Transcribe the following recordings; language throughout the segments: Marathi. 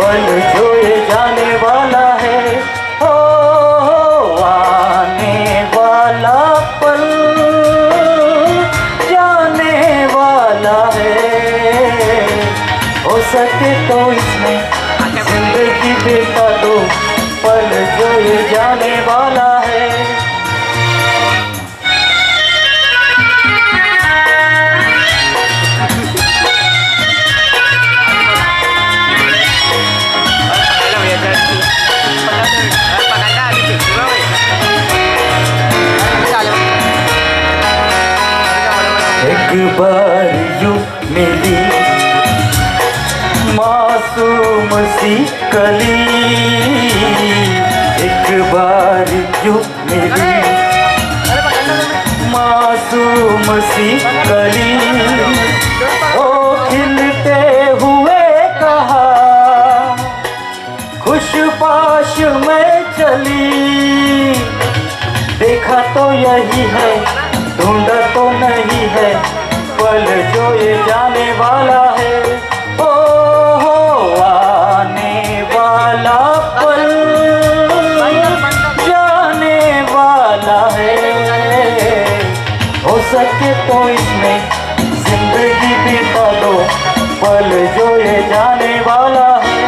पल जो ये जाने वाला है, हो आने वाला पल जाने वाला है। हो सके तो इसमें जिंदगी बिता दो, पल जो ये जाने वाला है। एक बार यूं मिली मासूम सी कली, एक बार यूं मिली मासूम सी कली, ओ खिलते हुए कहा खुशपाश में चली। देखा तो यही है, ढूंढा तो नहीं है, पल जो ये जाने वाला है। ओ हो आने वाला पल जाने वाला है। हो सके तो इसमें जिंदगी बिता दो, पल जो ये जाने वाला है।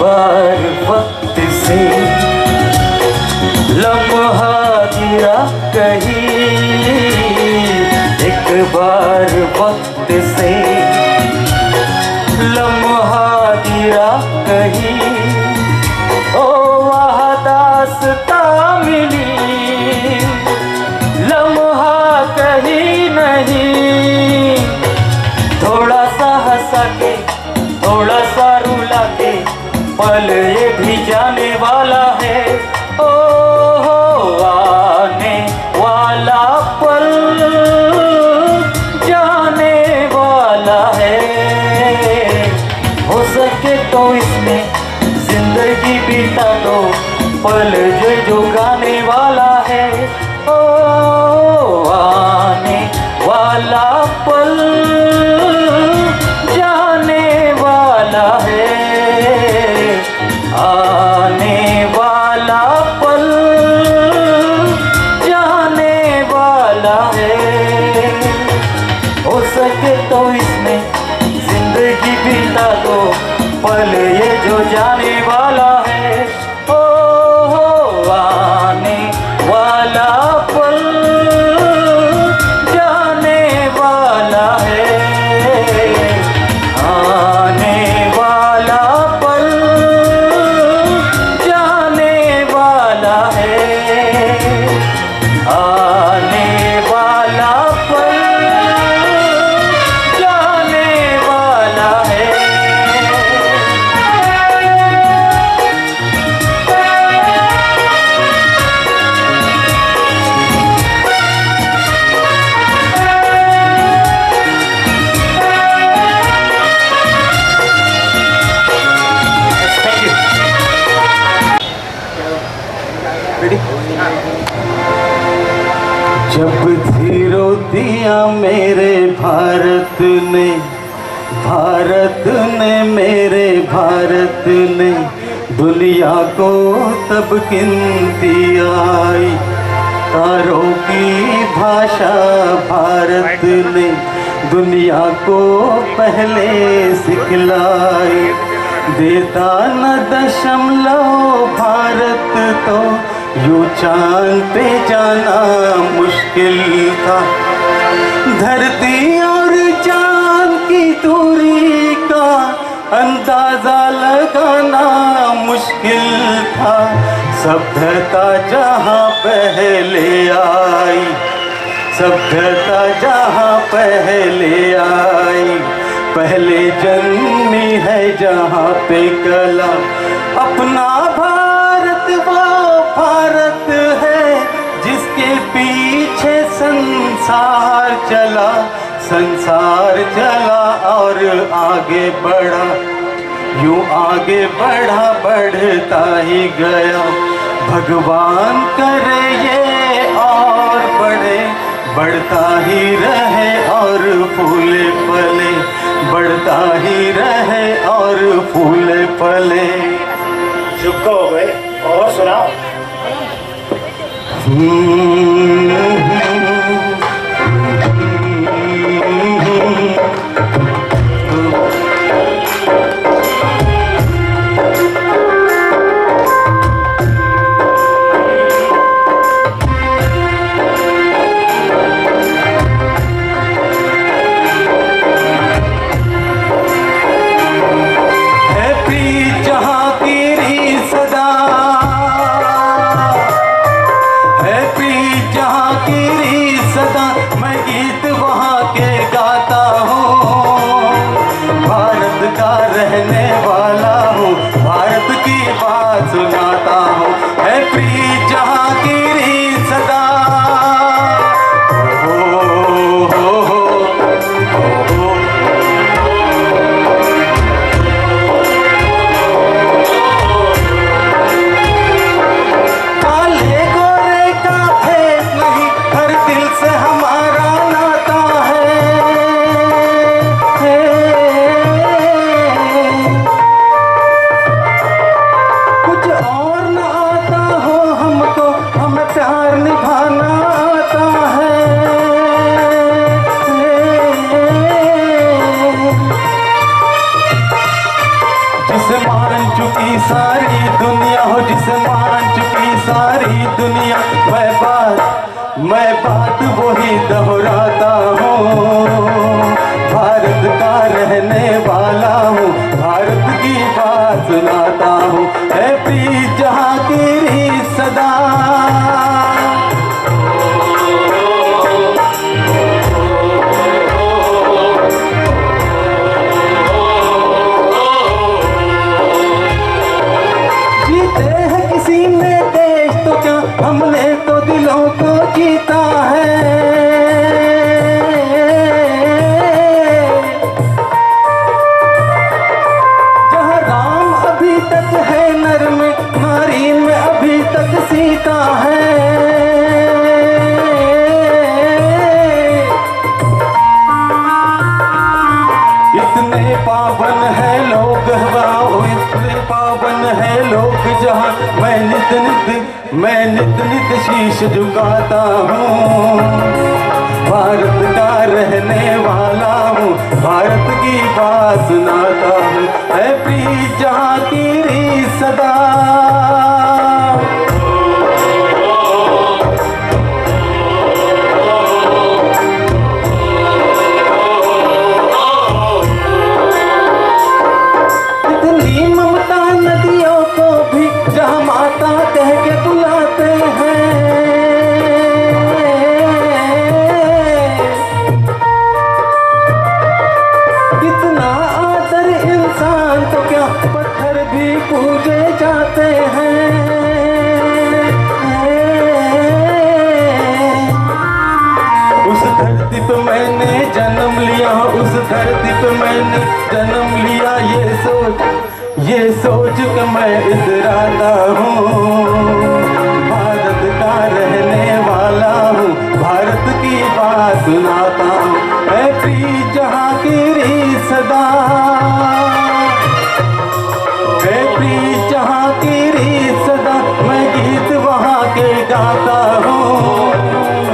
बार वक्त से लम्हा गिरा कहीं, एक बार वक्त से लम्हा गिरा कहीं, ओ वह दास्ता मिली लम्हा कहीं नहीं। थोड़ा सा हंसा के थोड़ा सा रुला के, पल ये भी जाने वाला है। ओ हो आने वाला पल जाने वाला है। हो सके तो इसमें जिंदगी बिता दो, पल जो गाने वाला है। ओ आने वाला पल जाने वाला है, आने वाला पल जाने वाला है। हो सके तो इसमें जिंदगी बिता दो, पल ये जो जाने वाला है। ओ हो आने वाला पल जाने वाला है, आने वाला पल जाने वाला है, आने वाला पल जाने वाला है। जो दिया मेरे भारत ने, मेरे भारत ने दुनिया को तब गिनती आई। तारों की भाषा भारत ने दुनिया को पहले सिखलाई। देता न दशमलव भारत तो यूं चांद पे जाना मुश्किल था। धरती और चांद की दूरी का अंदाजा लगाना मुश्किल था। सभ्यता जहाँ पहले आई, सभ्यता जहाँ पहले आई, पहले जन्मी है जहाँ पे कला। अपना भारत वो भारत है जिसके पीछे संसार चला, संसार चला और आगे बढ़ा। यूं आगे बढ़ा बढ़ता ही गया। भगवान करे ये और बढ़े, बढ़ता ही रहे और फूले फले, बढ़ता ही रहे और फूले फले। चुप हो गए और सुनाओ। सारी दुनिया हो जिसे मान चुकी सारी दुनिया, मैं बात वही दोहराता हूँ। भारत का रहने वाला हूँ, भारत की बात सुनाता हूँ। है प्रीत जहाँ तेरी सदा, हमने तो दिलों को जीता है। जहाँ राम अभी तक है नर में, नारी में अभी तक सीता है। इतने पावन है लोग, इतने पावन है लोग जहाँ मैं नित नित शीश झुकाता हूँ। भारत का रहने वाला हूँ, भारत की बात सुनाता हूँ। है प्रीत जहाँ तेरी सदा, इतनी ममता नदियों को भी जहाँ माता कह के बुलाते हैं। कितना आदर इंसान तो क्या पत्थर भी पूजे जाते हैं। उस धरती पे मैंने जन्म लिया, उस धरती पे मैंने जन्म लिया। ये सोच के मैं इतराता हूँ। भारत का रहने वाला वाला हूँ, भारत की बात सुनाता हूँ। ऐ प्रीत जहाँ की रीत सदा, ऐ प्रीत जहाँ की रीत सदा, मैं गीत वहाँ के गाता हूँ।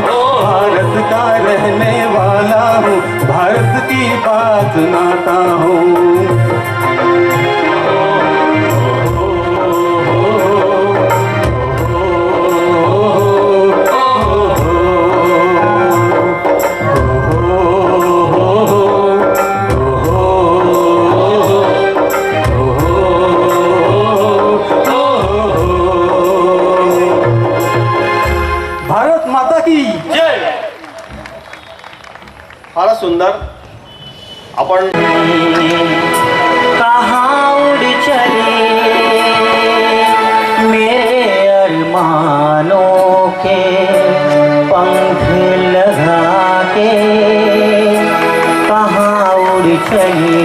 भारत का रहने वाला हूँ, भारत की बात सुनाता हूँ। भारत माता की जय। फारच सुंदर. आपण कहाँ उड़ चले मेरे अरमानों के पंख लगा के, कहाँ उड़ चले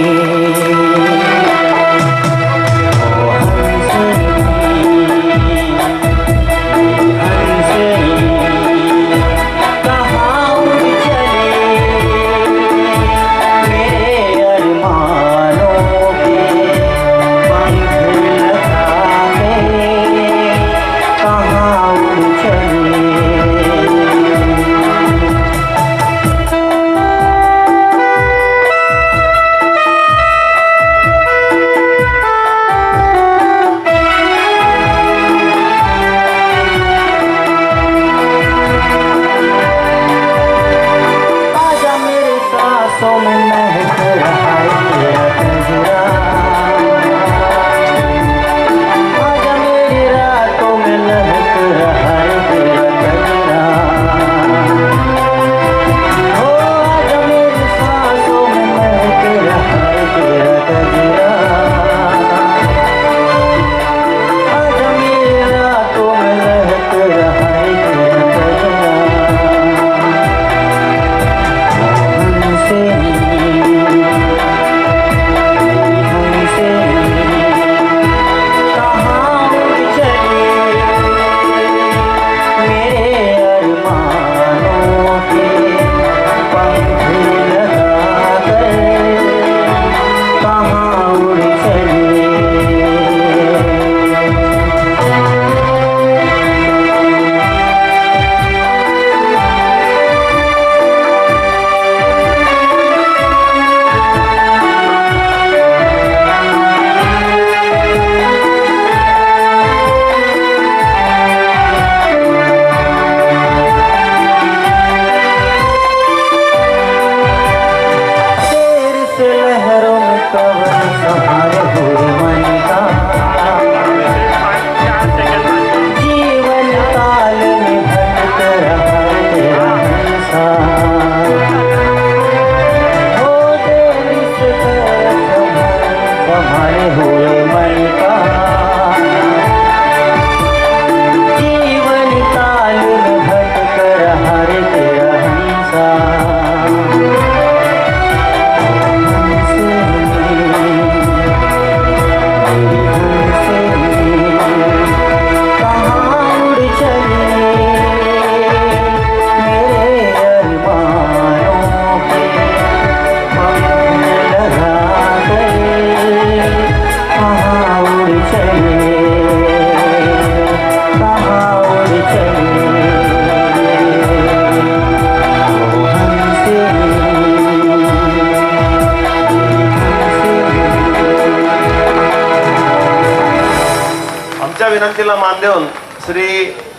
विनंतीला मान देऊन श्री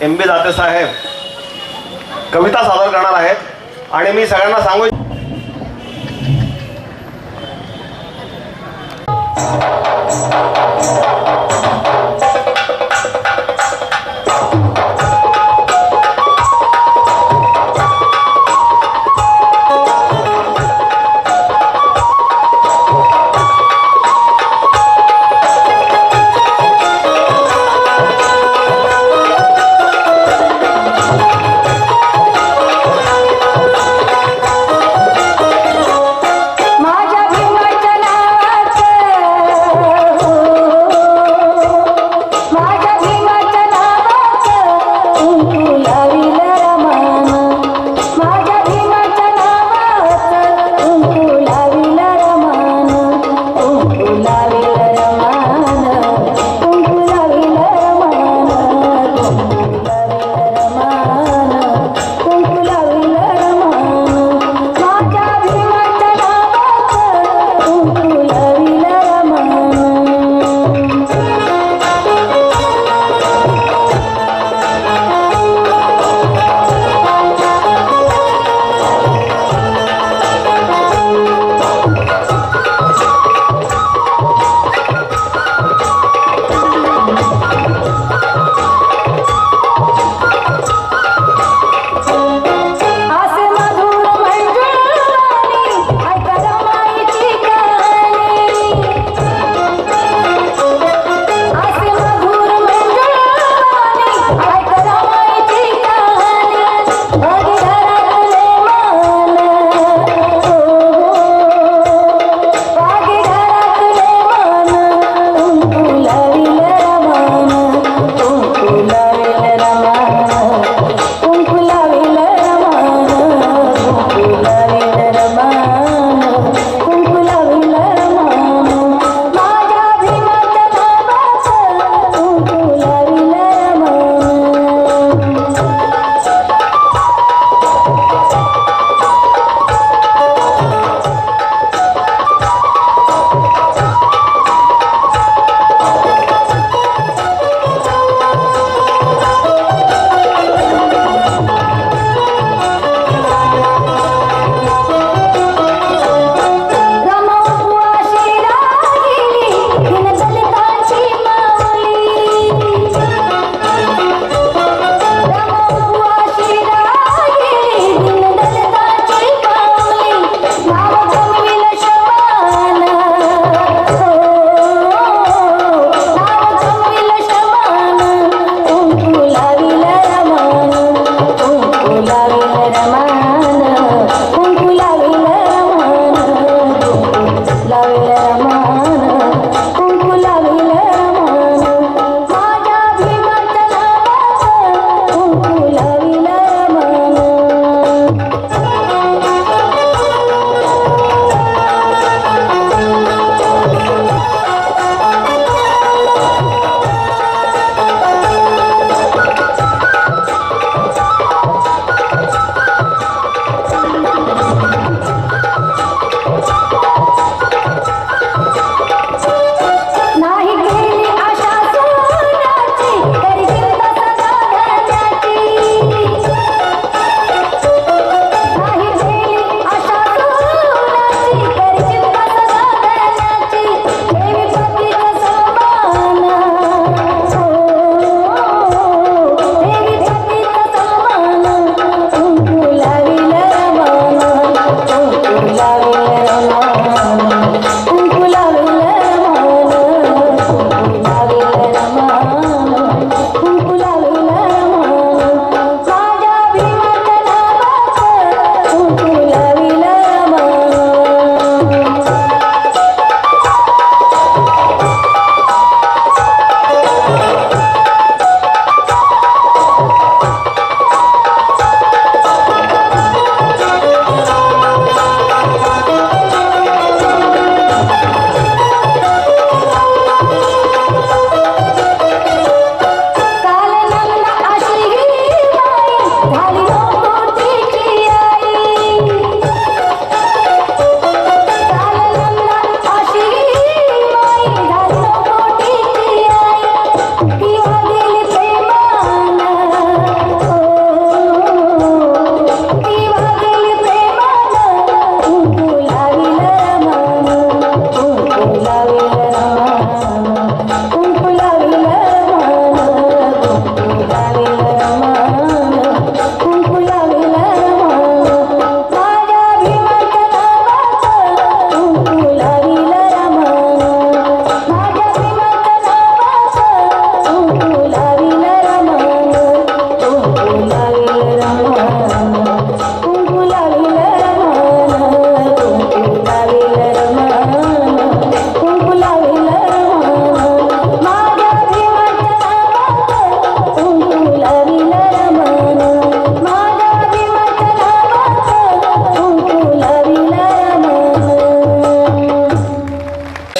MB दाते साहेब कविता सादर करणार आहेत आणि मी सगळ्यांना सांगू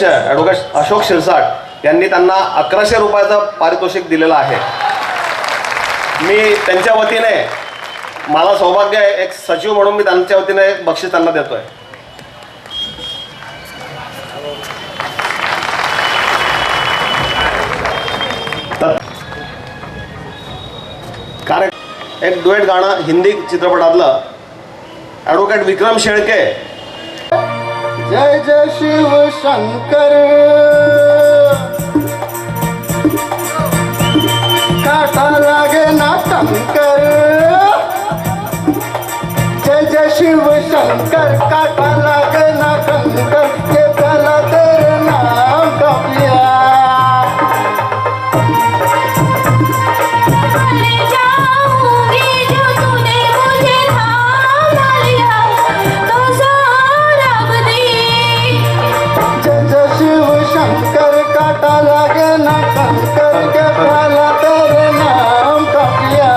ॲडव्होकेट अशोक शिरसाट यांनी त्यांना 1100 रुपयाचं पारितोषिक दिलेलं आहे. मी त्यांच्या वतीने, मला सौभाग्य आहे एक सचिव म्हणून मी त्यांच्या वतीने एक बक्षीस त्यांना देतोय. एक डुएट गाणं हिंदी चित्रपटातलं, ॲडव्होकेट विक्रम शेळके. जय जय शिव शंकर काटा लागे ना टंकर. जय जय शिव शंकर काटा लागे ना टंकर. के पहला तेरे नाम का पिया. शंकर काटा लागे ना शंकर के पहला तेरे नाम का पिया.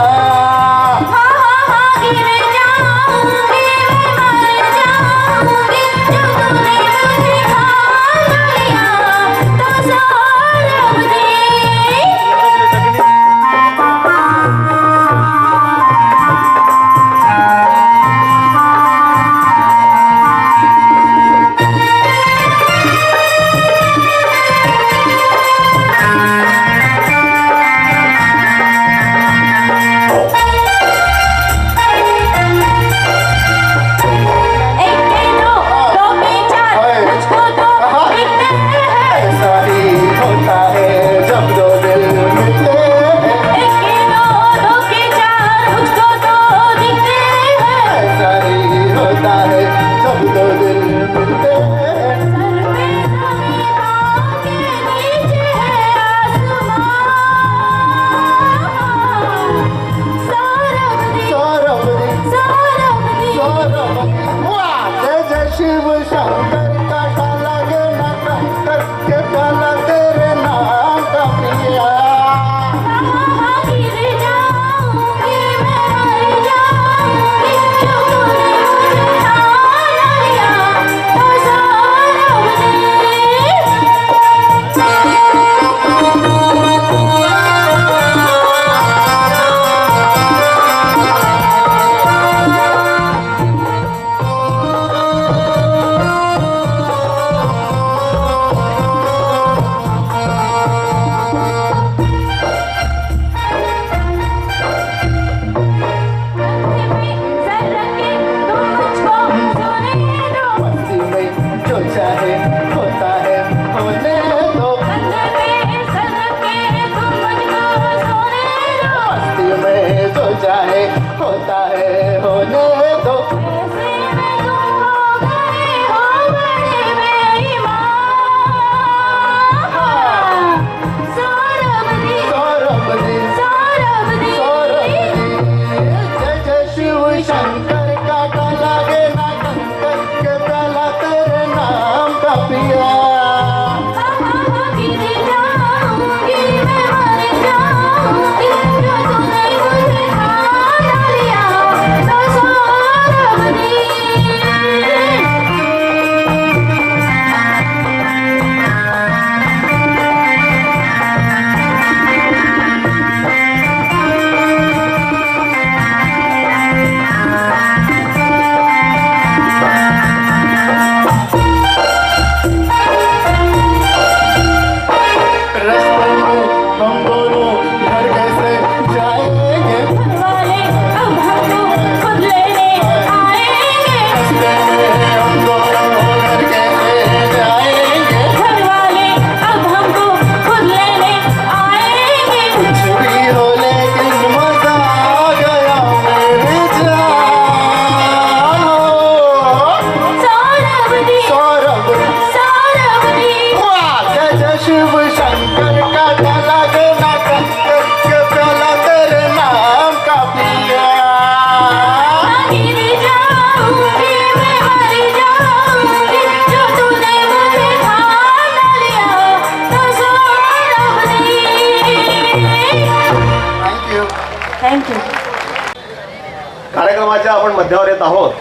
पद्यावर येत आहोत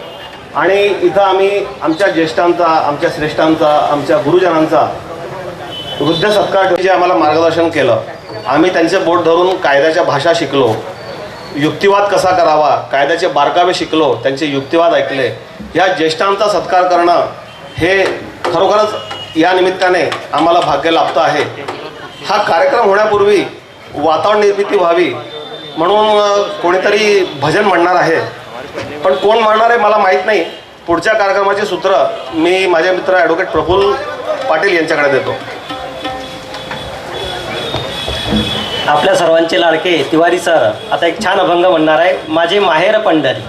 आणि इथं आम्ही आमच्या ज्येष्ठांचा, आमच्या श्रेष्ठांचा, आमच्या गुरुजनांचा वृद्ध सत्कार जे आम्हाला मार्गदर्शन केलं, आम्ही त्यांचे बोट धरून कायद्याच्या भाषा शिकलो, युक्तिवाद कसा करावा, कायद्याचे बारकावे शिकलो, त्यांचे युक्तिवाद ऐकले. या ज्येष्ठांचा सत्कार करणं हे खरोखरच या निमित्ताने आम्हाला भाग्य लाभतं आहे. हा कार्यक्रम होण्यापूर्वी वातावरण निर्मिती व्हावी म्हणून कोणीतरी भजन म्हणणार आहे, पण कोण म्हणणार आहे मला माहीत नाही. पुढच्या कार्यक्रमाचे सूत्र मी माझे मित्र ॲडव्होकेट प्रफुल्ल पाटील यांच्याकडे देतो. आपल्या सर्वांचे लाडके तिवारी सर आता एक छान अभंग म्हणणार आहे, माझे माहेर पंढरी.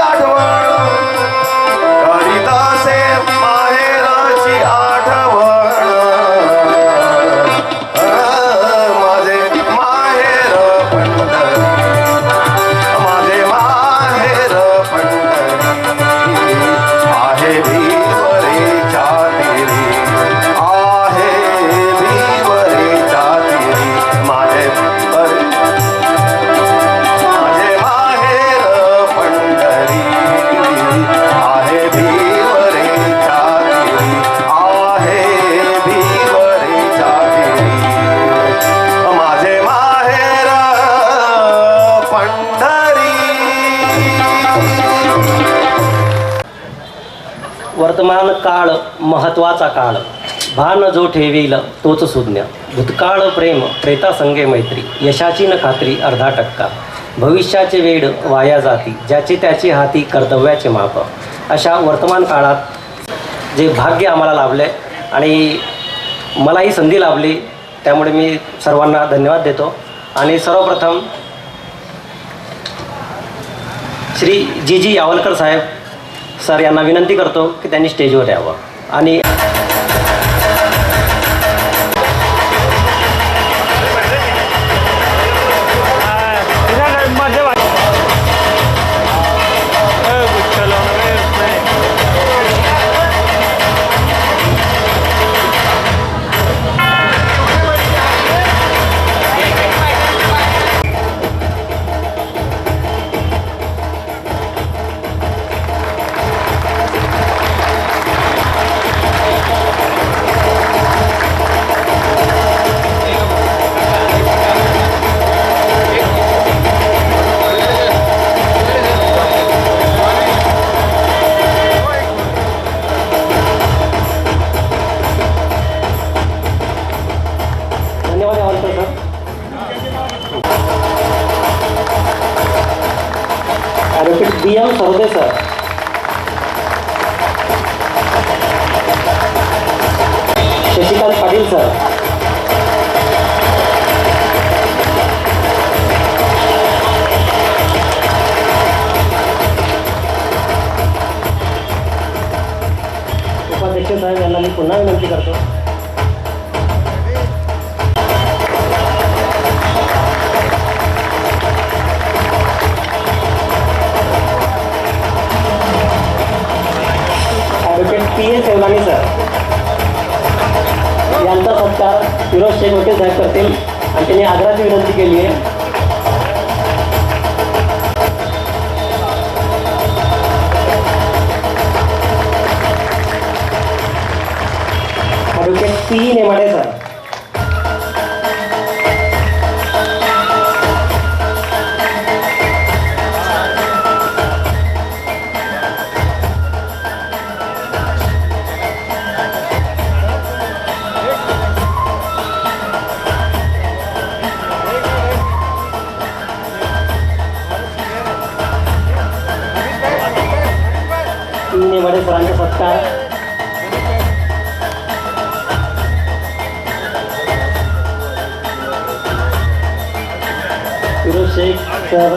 आठवण करीतासे माहेराची आठवण माझे माहेर पंढरी माझे माहेर पंढरी आहे भीवरेच्या तेरी आहे भीवरेच्या तेरी माझे माझे माहेर पंढरी आहे भीवरेच्या तेरी आहे भीवरेच्या तेरी माझे माहेर पंढरी. वर्तमान काळ महत्वाचा काळ, भान जो ठेवील तोच सुज्ञ. भूतकाळ प्रेम प्रेता संगे मैत्री, यशाची न खात्री अर्धा टक्का. भविष्याचे वेड वाया जाती, ज्याची त्याची हाती कर्तव्याचे माप. अशा वर्तमान काळात जे भाग्य आम्हाला लाभले आणि मला ही संधी लाभली, त्यामुळे मी सर्वांना धन्यवाद देतो. आणि सर्वप्रथम श्री जी यावलकर साहेब सर यांना विनंती करतो की त्यांनी स्टेजवर यावं. आणि धन्यवाद Yawalkar sir. Advocate BM Sarode sir. Shashikant Patil sir. उपाध्यक्ष साहेब यांना मी पुन्हा विनंती करतो. ॲडव्होकेट PA सेवलानी सर यांचा सत्कार फिरोज शेख वकील साहेब करतील आणि त्यांनी आग्रहाची विनंती केली आहे. Advocate PE Nemade sir. Nemade सरांचा सत्कार. फिरोज शेख सर,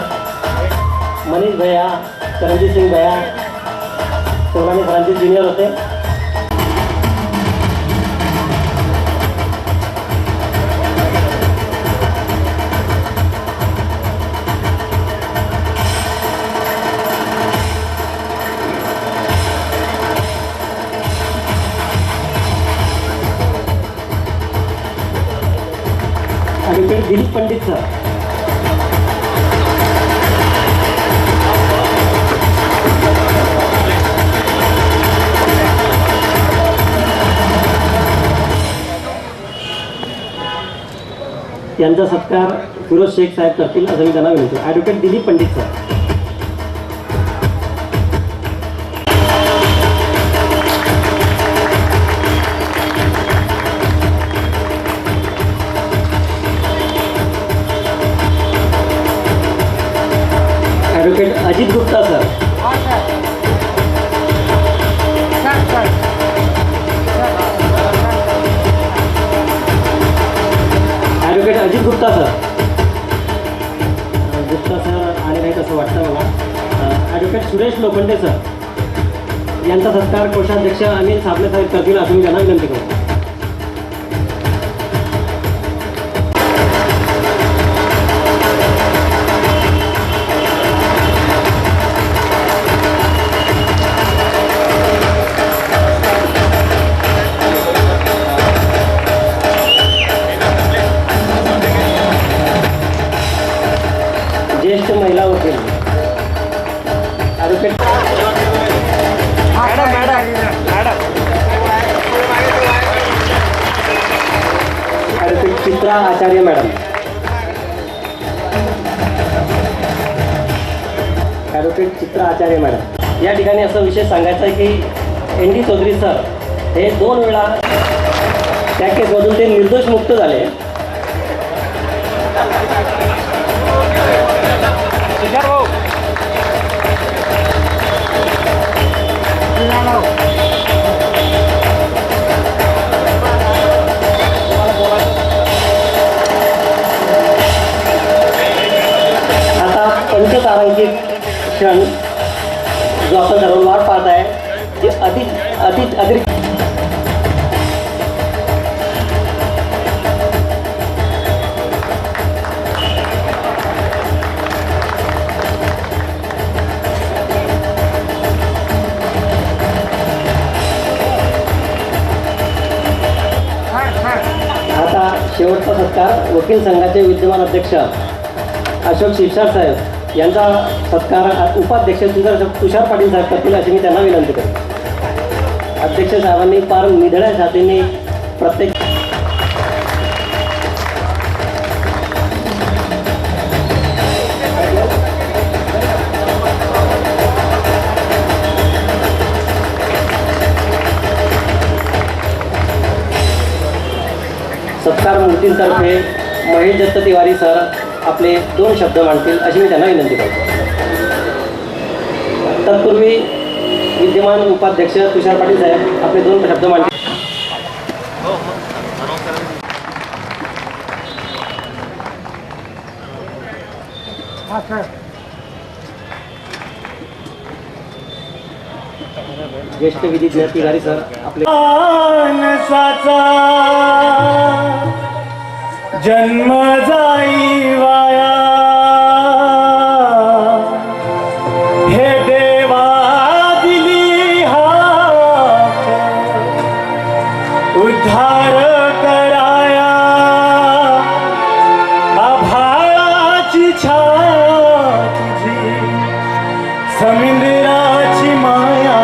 मनीष भैया, चरणजीत सिंग भैया सेवलानी सरांचे ज्युनियर होते. Advocate Dilip Pandit sir. यांचा सत्कार फिरोज शेख साहेब करतील असं मी त्यांना विनंती. Advocate Dilip Pandit sir. Advocate Ajit Gupta sir. Advocate Ajit Gupta sir. Gupta sir आणि नाही तसं वाटतं मला. ॲडव्होकेट सुरेश लोखंडे सर यांचा सत्कार कोषाध्यक्ष अनिल साबळे साहेब करतील असं मी त्यांना विनंती करतो. ज्येष्ठ महिला वकील ॲडव्होकेट ॲडव्होकेट चित्रा आचार्य मॅडम, ॲडव्होकेट चित्रा आचार्य मॅडम. या ठिकाणी असं विशेष सांगायचं आहे की एन डी चौधरी सर हे 2 वेळा त्या केसमधून ते निर्दोष मुक्त झाले. आता पंचतारांकित क्षण जो आपण सर्व वाट पाहत आहे जे अतिरिक्त शेवटचा सत्कार वकील संघाचे विद्यमान अध्यक्ष अशोक शिरसाट साहेब यांचा सत्कार उपाध्यक्ष तुषार पाटील साहेब करतील अशी मी त्यांना विनंती करतो. अध्यक्ष साहेबांनी फार निधड्या जातीने प्रत्येक सत्कार मूर्तींतर्फे महेश दत्त तिवारी सर आपले 2 शब्द मांडतील अशी मी त्यांना विनंती करतो. तत्पूर्वी विद्यमान उपाध्यक्ष तुषार पाटील साहेब आपले 2 शब्द मांडतील. ज्येष्ठ विधिज्ञ तिवारी सर आपले मानसाचा जन्म जाई वाया, हे देवा दिली हाक उद्धार कराया, आभाळाची छाया तुझी समुद्राची माया,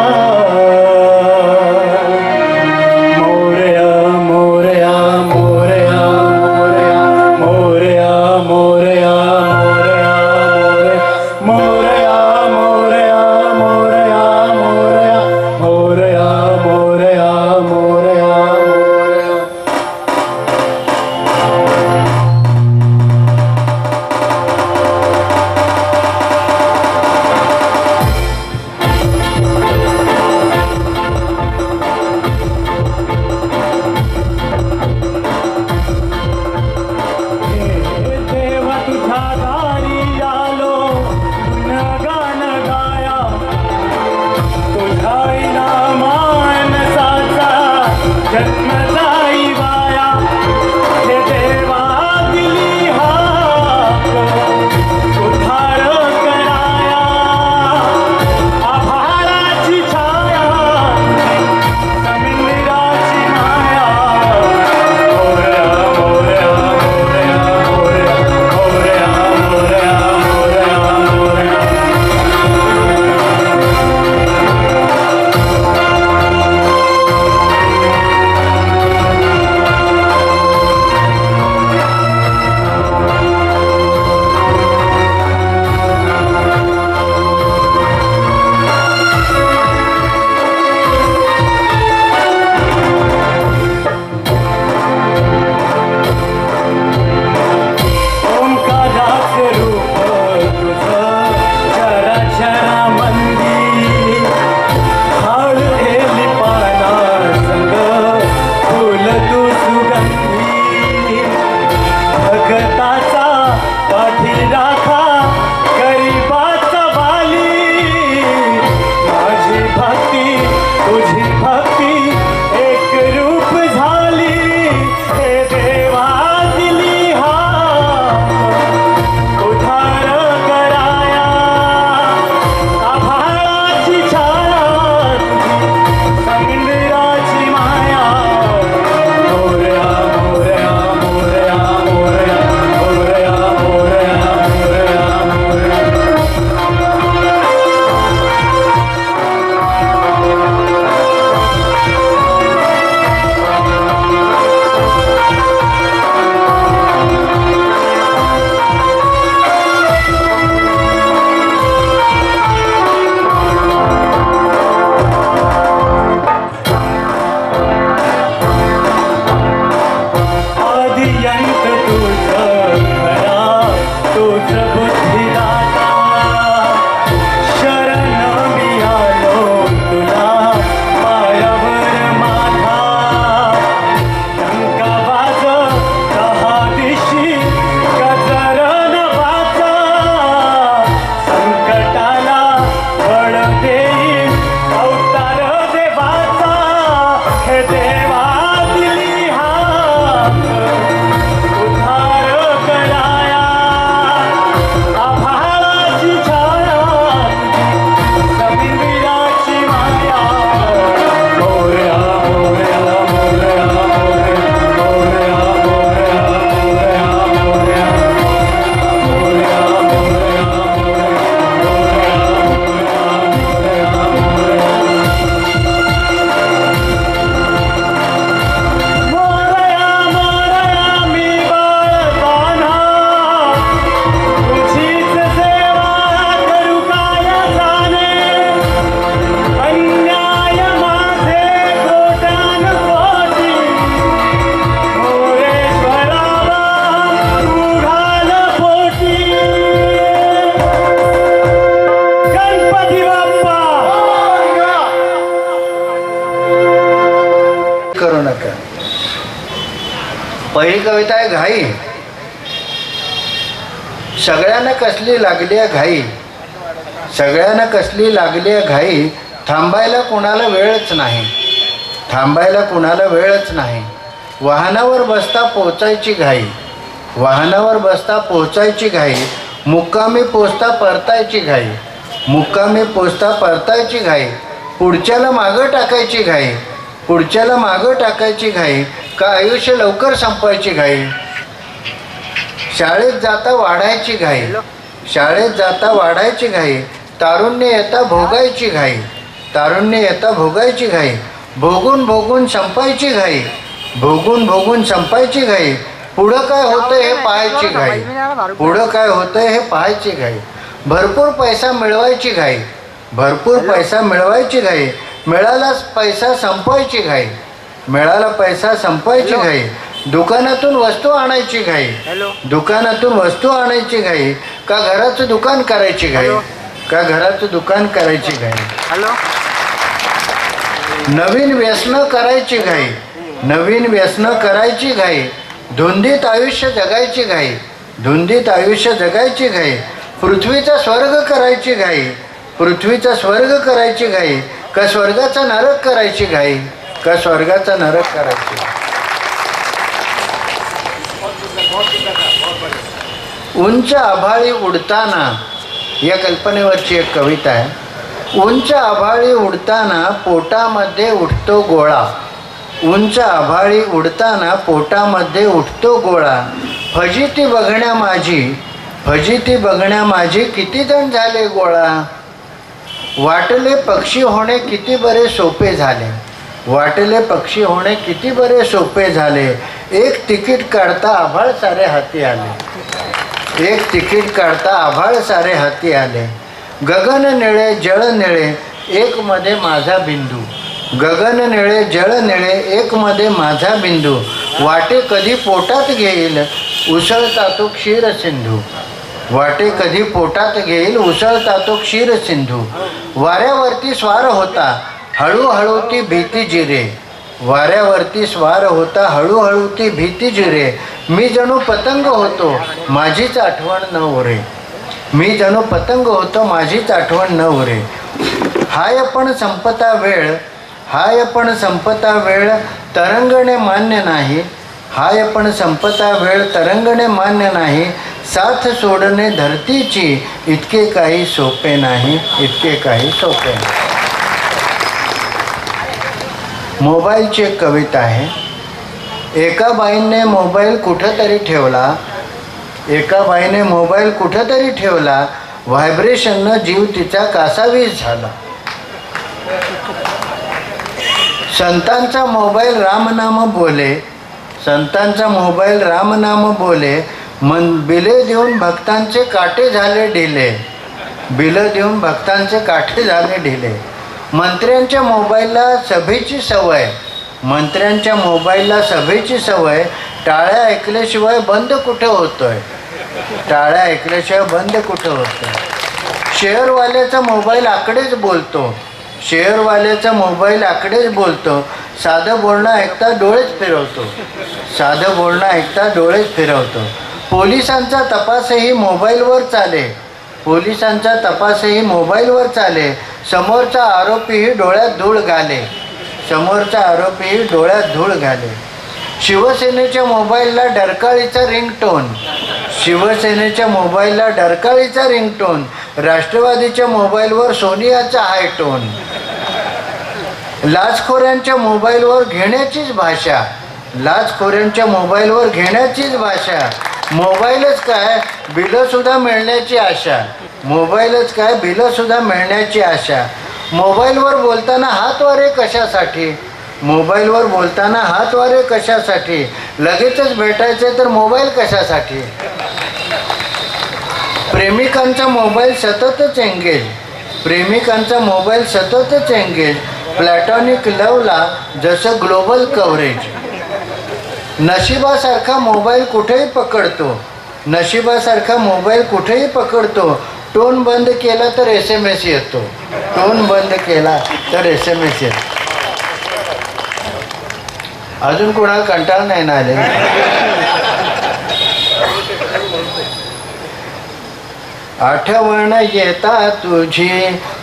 गणपती बाप्पा. करू नका. पहिली कविता आहे घाई. सगळ्यांना कसली लागली आहे घाई, सगळ्यांना कसली लागली आहे घाई, थांबायला कुणाला वेळच नाही, थांबायला कुणाला वेळच नाही. वाहनावर बसता पोचायची घाई, वाहनावर बसता पोचायची घाई, मुक्कामी पोचता परतायची घाई, मुक्कामी पोचता परतायची घाई. पुढच्याला मागं टाकायची घाई, पुढच्याला मागं टाकायची घाई, का आयुष्य लवकर संपायची घाई. शाळेत जाता वाढायची घाई, शाळेत जाता वाढायची घाई, तारुण्य येता भोगायची घाई, तारुण्य येता भोगायची घाई. भोगून भोगून संपायची घाई, भोगून भोगून संपायची घाई. पुढं काय होतं हे पाहायची घाई, पुढं काय होतं हे पाहायची घाई. भरपूर पैसा मिळवायची घाई, भरपूर पैसा मिळवायची घाई, मिळाला पैसा संपवायची घाई, मिळाला पैसा संपवायची घाई. दुकानातून वस्तू आणायची घाई, दुकानातून वस्तू आणायची घाई, का घराचं दुकान करायची घाई, का घराचं दुकान करायची घाई. नवीन व्यसनं करायची घाई, नवीन व्यसनं करायची घाई, धुंदीत आयुष्य जगायची घाई, धुंदीत आयुष्य जगायची घाई. पृथ्वीचा स्वर्ग करायची घाई, पृथ्वीचा स्वर्ग करायची घाई, का स्वर्गाचा नरक करायची घाई, का स्वर्गाचा नरक करायची. उंच आभाळी उडताना, या कल्पनेवरची एक कविता आहे. उंच आभाळी उडताना पोटामध्ये उठतो गोळा, उंच आभाळी उडताना पोटामध्ये उठतो गोळा. फजिती बघण्या माझी, फजिती बघण्या माझी, किती जण झाले गोळा. वाटले पक्षी होणे किती बरे सोपे झाले, वाटले पक्षी होणे किती बरे सोपे झाले. एक तिकीट काढता आभाळ सारे हाती आले, एक तिकीट काढता आभाळ सारे हाती आले. गगन निळे जळ निळे एक मध्ये माझा बिंदू, गगन निळे जळ निळे एक मध्ये माझा बिंदू. वाटे कधी पोटात घेईल उसळता तो क्षीर सिंधू, वाटे कधी पोटात घेईल उसळता तो क्षीर सिंधू. वाऱ्यावरती स्वार होता हळूहळू ती भीती जिरे, वाऱ्यावरती स्वार होता हळूहळू ती भीती जिरे. मी जणू पतंग होतो माझीच आठवण न उरे, मी जणू पतंग होतो माझीच आठवण न उरे. हाय पण संपता वेळ, हाय पण संपता वेळ, तरंगणे मान्य नाही, हाय पण संपता वेळ, तरंगणे मान्य नाही. साथ सोडणे धरतीची इतके काही सोपे नाही, इतके काही सोपे नाही. मोबाईलची एक कविता आहे. एका बाईने मोबाईल कुठंतरी ठेवला, एका बाईने मोबाईल कुठंतरी ठेवला, व्हायब्रेशननं जीव तिचा कासावीस झाला. संतांचा मोबाईल रामनाम बोले, संतांचा मोबाईल रामनाम बोले, बिले देऊन भक्तांचे काटे झाले ढिले, बिलं देऊन भक्तांचे काटे झाले ढिले. मंत्र्यांच्या मोबाईलला सभेची सवय, मंत्र्यांच्या मोबाईलला सभेची सवय, टाळ्या ऐकल्याशिवाय बंद कुठं होतोय, टाळ्या ऐकल्याशिवाय बंद कुठं होतोय. शेअरवाल्याचा मोबाईल आकडेच बोलतो, शेअरवाल्याचा मोबाईल आकडेच बोलतो, साधं बोलणं ऐकता डोळेच फिरवतो, साधं बोलणं ऐकता डोळेच फिरवतो. पोलिसांचा तपासही मोबाईलवर चाले, पोलिसांचा तपासही मोबाईलवर चाले, समोरचा आरोपीही डोळ्यात धूळ घाले, समोरचा आरोपीही डोळ्यात धूळ घाले. शिवसेनेच्या मोबाईलला डरकाळीचा रिंगटोन, शिवसेनेच्या मोबाईलला डरकाळीचा रिंगटोन, राष्ट्रवादीच्या मोबाईलवर सोनियाचा हायटोन. लाचखोऱ्यांच्या मोबाईलवर घेण्याचीच भाषा, लाचखोऱ्यांच्या मोबाईलवर घेण्याचीच भाषा. मोबाईलच काय बिलंसुद्धा मिळण्याची आशा, मोबाईलच काय बिलंसुद्धा मिळण्याची आशा. मोबाईलवर बोलताना हातवारे कशासाठी, मोबाईलवर बोलताना हातवारे कशासाठी, लगेचच भेटायचे तर मोबाईल कशासाठी. प्रेमिकांचा मोबाईल सततच एंगेज, प्रेमिकांचा मोबाईल सततच एंगेज, प्लॅटॉनिक लवला जसं ग्लोबल कव्हरेज. नशिबासारखा मोबाईल कुठेही पकडतो, नशिबासारखा मोबाईल कुठेही पकडतो, टोन बंद केला तर SMS येतो, टोन बंद केला तर SMS येतो. अजून कोणाला कंटाळा नाही ना आले? आठवण येता तुझी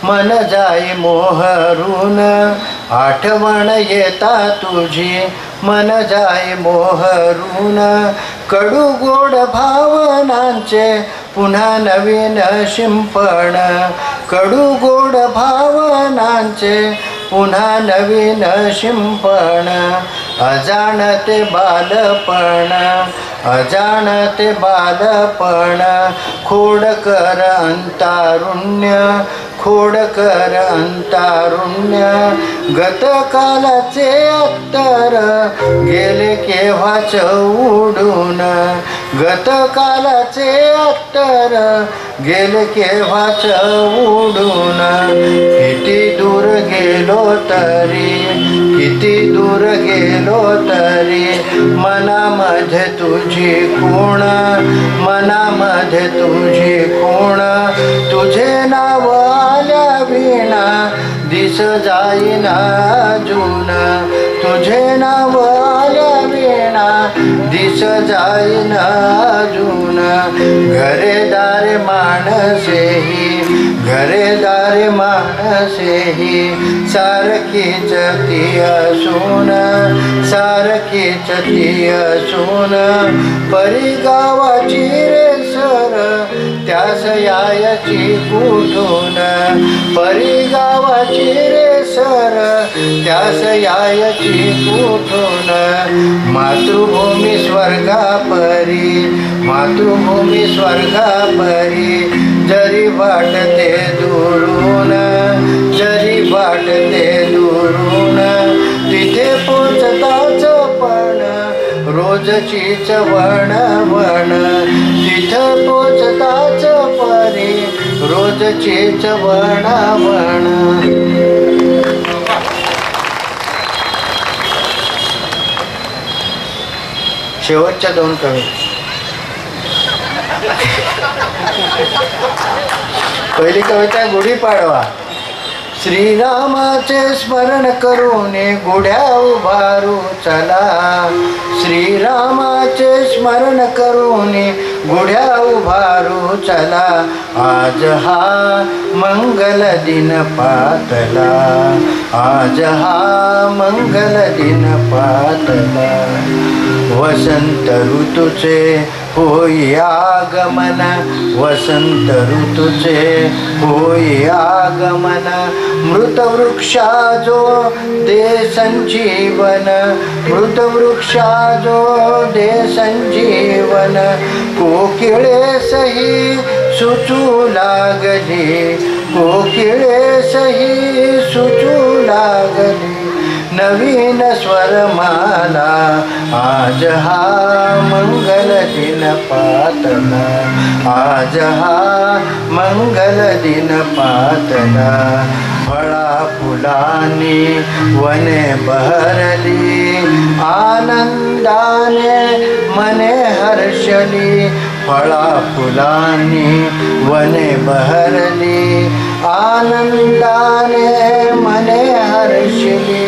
मन जाई मोहरून, आठवण येता तुझी मन जाई मोहरून, कडू गोड भावनांचे पुन्हा नवीन शिंपण, कडू गोड भावनांचे पुन्हा नवीन शिंपण, अजाणते बालपण, अजाणते बालपण, खोडकर अंतारुण्य, खोडकर अंतारुण्य, गतकालाचे अत्तर गेले केव्हाच उडून, गतकालाचे अत्तर गेले केव्हाच उडून, किती दूर गेलो तरी, किती दूर गेलो तरी, मनामध्ये तुझी खूण, मनामध्ये तुझी खूण, तुझे नाव आल्या विना दिस जाईना अजून, तुझे नाव आल्या विना दिस जाईना अजून, घरेदारे माणसेही, घरेदारे माणसेही, सारखीच ती असून, सारखीच ती असून, परी गावाची रे सर त्यास यायची कुठून, परी गावाची रे सर त्यास यायची कुठून, मातृभूमी स्वर्गापरी, मातृभूमी स्वर्गापरी, जरी वाटते दुरून, जरी वाटते दुरून, तिथे पोचताच पण रोजचीच वणवण, तिथं पोचताच परी रोजचीच वणवण. शेवटच्या दोन कविता. पहिली कविता गुढीपाडवा. श्रीरामाचे स्मरण करून गुढ्या उभारू चला, श्रीरामाचे स्मरण करून गुढ्या उभारू चला, आज हा मंगल दिन पातला, आज हा मंगल दिन पातला, वसंत ऋतूचे होई आगमन, वसंत ऋतूचे होई आगमन, मृत वृक्षा जो दे संजीवन, मृत वृक्षा जो दे संजीवन, कोकिळे सही सुचू लागली, कोकिळे सही सुचू लागली, नवीन स्वरमाला, आज हा मंगल दिन पातला, आज हा मंगल दिन पातला, फळा फुलांनी वने बहरली, आनंदाने मने हर्षली, फळा फुलांनी वने बहरली, आनंदाने मने हर्षली,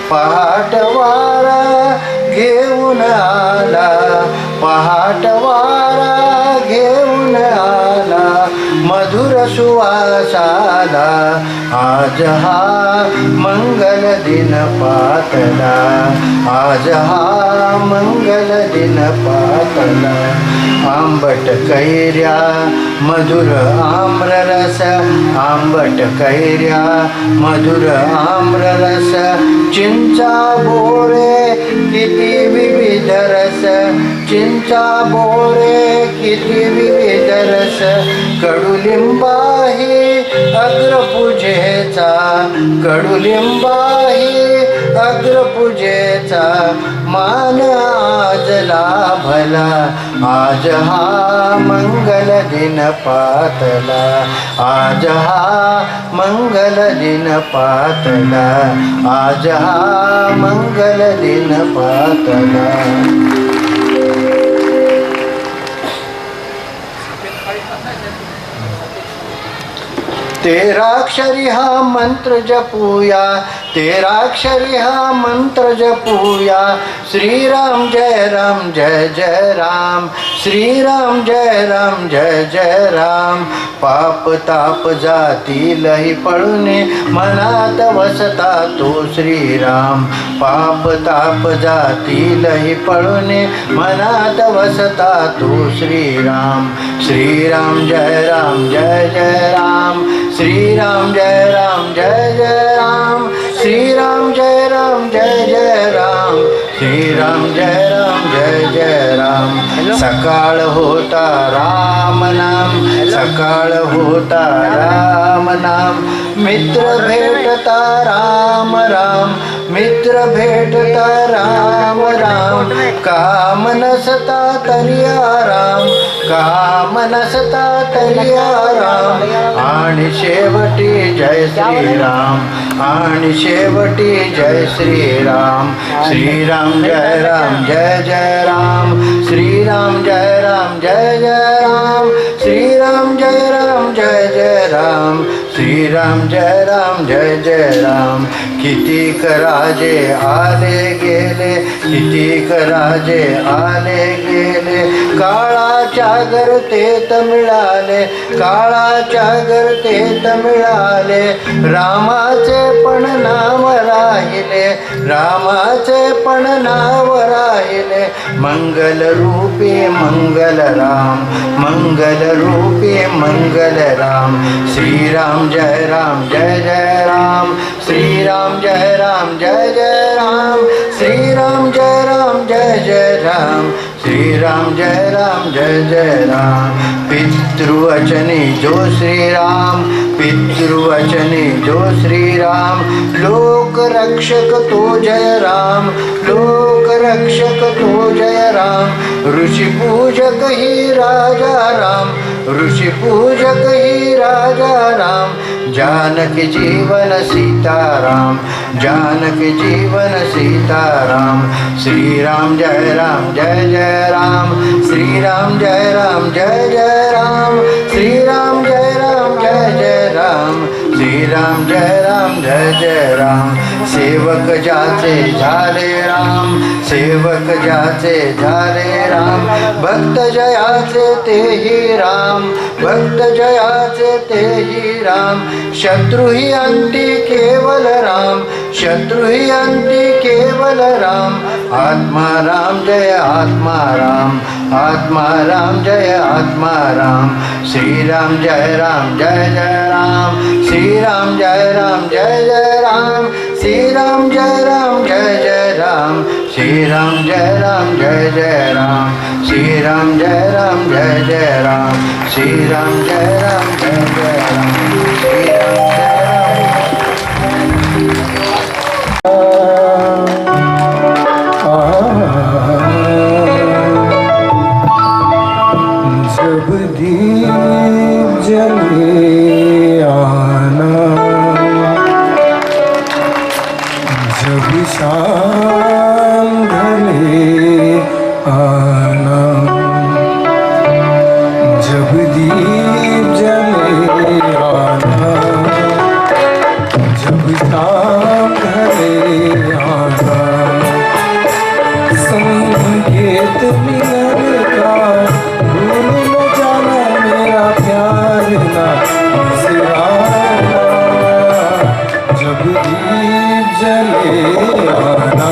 पहाट वारा घेऊन आला, पहाट वारा घेऊन आला, मधुर सुवासाला, आज हा मंगल दिन पातला, आज हा मंगल दिन पातला, आंबट कैऱ्या मधुर आम्ररस, आंबट कैऱ्या मधुर आम्ररस, चिंचा बोरे किती विविध रस, चिंचा बोरे किती विविध रस, कडुलिंबाही अग्रपूजेचा, कडुलिंबाही अग्रपूजेचा, मान आज लाभला, आज हा मंगल दिन पातला, आज हा मंगल दिन पातला, आज हा मंगल दिन पातला. तेराक्षरी हा मंत्र जपूया, तेराक्षरी हा मंत्र जपूया. श्रीराम जय राम जय जय राम, श्रीराम जय राम जय जय राम. पाप ताप जातीलही पळूने मनात वसता तो श्रीराम. पाप ताप जातीलही पळूने मनात वसता तो श्रीराम. श्रीराम जय राम जय जय राम, श्रीराम जय राम जय जय राम, श्रीराम जय राम जय जय राम, श्रीराम जय राम जय जय राम. सकाळ होता राम नाम, सकाळ होता राम नाम. मित्र भेटता राम राम, मित्र भेटता राम राम. काम नसता तरी आराम, काम नसता तरी आराम. आणि शेवटी जय श्रीराम, आणि शेवटी जय श्रीराम. श्रीराम जय राम जय जय राम, श्रीराम जय राम जय जय राम, श्रीराम जय राम जय जय राम, श्रीराम जय राम जय जय राम. कितीक राजे आले गेले, कितीक राजे आले गेले. काळाच्या गर्तेत मिळाले, काळाच्या गर्तेत मिळाले. रामाचे पण नाव राहिले, रामाचे पण नाव राहिले. मंगल रूपी मंगल राम, मंगल रूपी मंगल राम. श्रीराम जय राम जय जय राम, श्रीराम जय राम जय जय राम, श्रीराम जय राम जय जय राम, श्रीराम जय राम जय जय राम. पितृवचनी जो श्रीराम, पितृवचनी जो श्रीराम. लोक रक्षक तो जय राम, लोक रक्षक तो जय राम. ऋषी पूजक ही राजा राम, ऋषी पूजक ही राजा राम. जानकी जीवन सीताराम, जानकी जीवन सीताराम. श्रीराम जय राम जय जय राम, श्रीराम जय राम जय जय राम, श्रीराम जय राम जय जय राम, श्रीराम जय राम जय जय राम. सेवक जाचे झाले राम, सेवक जाचे झाले राम. भक्त जयाचे तेही राम, भक्त जयाचे तेही राम. शत्रु ही अंती केवल राम, शत्रु ही अंती केवल राम. आत्मा राम जय आत्मा राम, आत्मा राम जय आत्मा राम. श्रीराम जय राम जय जय राम, श्रीराम जय राम जय जय राम, श्रीराम जय राम जय जय राम, श्रीराम जय राम जय जय राम, श्रीराम जय राम जय जय राम, श्रीराम जय राम जय जय राम, श्रीराम जय जब दीप जले आना, जब शाम ढले आना. जब दीप जले आना, जब शाम ढले आना. संकेत मिलन का भूल न जाना, मेरा प्यार ना बिसराना. जब दीप जले आना,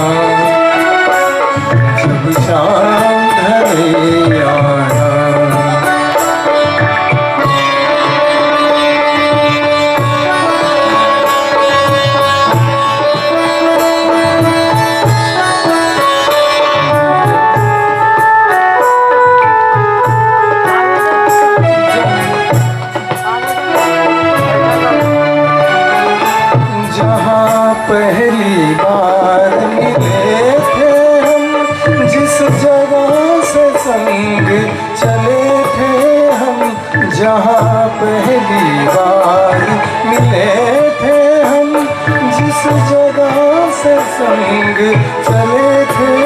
जब शाम ढले आना. जहाँ पहली बार मिले थे हम, जिस जगह से संग चले थे हम. जहाँ पहली बार मिले थे हम, जिस जगह से संग चले थे